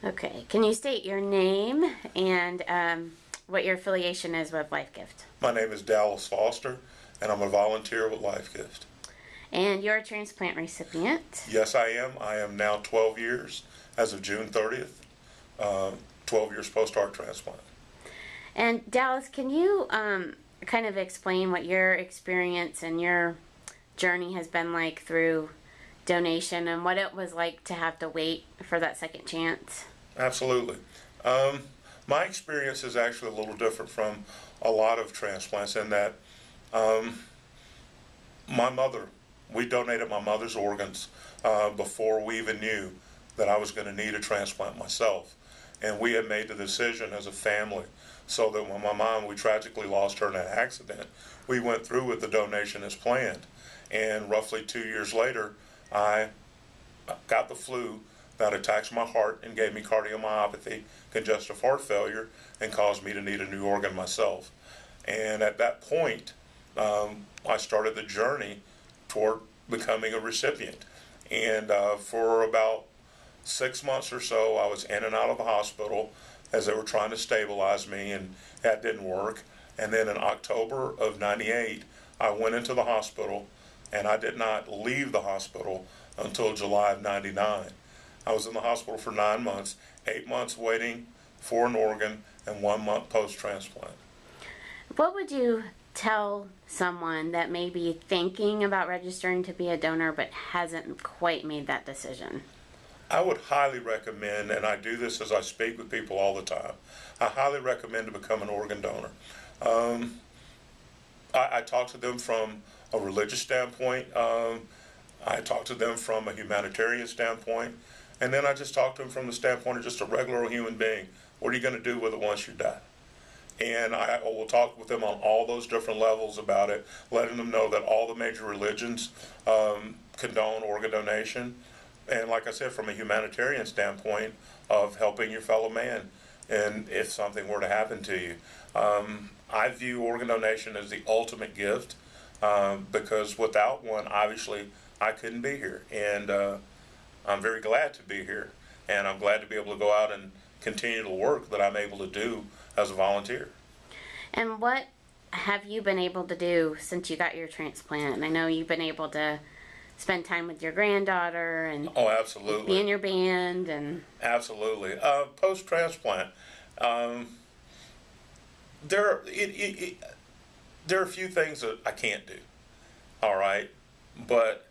Okay. Can you state your name and what your affiliation is with LifeGift? My name is Dallas Foster, and I'm a volunteer with LifeGift. And you're a transplant recipient. Yes, I am. I am now 12 years as of June 30th, 12 years post-heart transplant. And Dallas, can you kind of explain what your experience and your journey has been like through donation and what it was like to have to wait for that second chance? Absolutely. My experience is actually a little different from a lot of transplants in that we donated my mother's organs before we even knew that I was going to need a transplant myself. And we had made the decision as a family so that when my mom, we tragically lost her in an accident, we went through with the donation as planned. And roughly 2 years later, I got the flu that attacked my heart and gave me cardiomyopathy, congestive heart failure, and caused me to need a new organ myself. And at that point, I started the journey toward becoming a recipient. And for about 6 months or so, I was in and out of the hospital as they were trying to stabilize me, and that didn't work. And then in October of '98, I went into the hospital, and I did not leave the hospital until July of '99. I was in the hospital for 9 months, 8 months waiting for an organ, and 1 month post-transplant. What would you tell someone that may be thinking about registering to be a donor but hasn't quite made that decision? I would highly recommend, and I do this as I speak with people all the time, I highly recommend to become an organ donor. I talk to them from a religious standpoint. I talk to them from a humanitarian standpoint. And then I just talk to them from the standpoint of just a regular human being. What are you going to do with it once you die? And I will talk with them on all those different levels about it, letting them know that all the major religions condone organ donation. And like I said, from a humanitarian standpoint of helping your fellow man, and if something were to happen to you. I view organ donation as the ultimate gift because without one, obviously, I couldn't be here. And I'm very glad to be here. And I'm glad to be able to go out and continue the work that I'm able to do as a volunteer. And what have you been able to do since you got your transplant? And I know you've been able to spend time with your granddaughter and absolutely, be in your band and absolutely. Post-transplant, there are a few things that I can't do. All right, but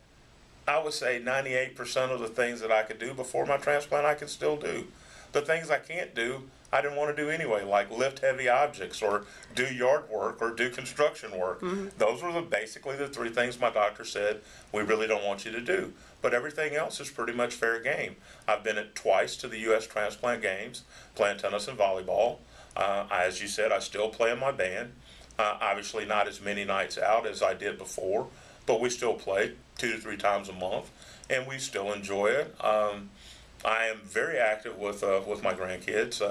I would say 98% of the things that I could do before my transplant, I can still do. The things I can't do, I didn't want to do anyway, like lift heavy objects or do yard work or do construction work. Mm-hmm. Those were basically the three things my doctor said we really don't want you to do. But everything else is pretty much fair game. I've been twice to the U.S. Transplant Games, playing tennis and volleyball. As you said, I still play in my band. Obviously not as many nights out as I did before, but we still play 2 to 3 times a month, and we still enjoy it. I am very active with my grandkids,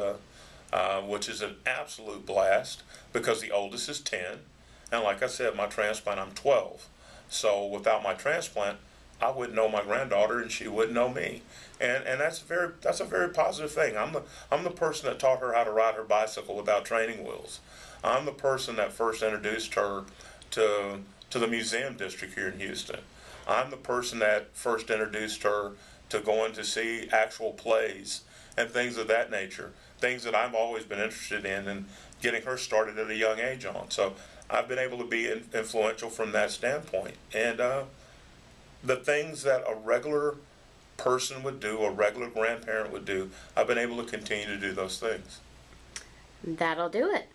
which is an absolute blast because the oldest is 10, and like I said, my transplant, I'm 12. So without my transplant, I wouldn't know my granddaughter, and she wouldn't know me, and that's a very positive thing. I'm the person that taught her how to ride her bicycle without training wheels. I'm the person that first introduced her to the museum district here in Houston. I'm the person that first introduced her to going to see actual plays and things of that nature, things that I've always been interested in and getting her started at a young age on. So I've been able to be influential from that standpoint. And the things that a regular person would do, a regular grandparent would do, I've been able to continue to do those things. That'll do it.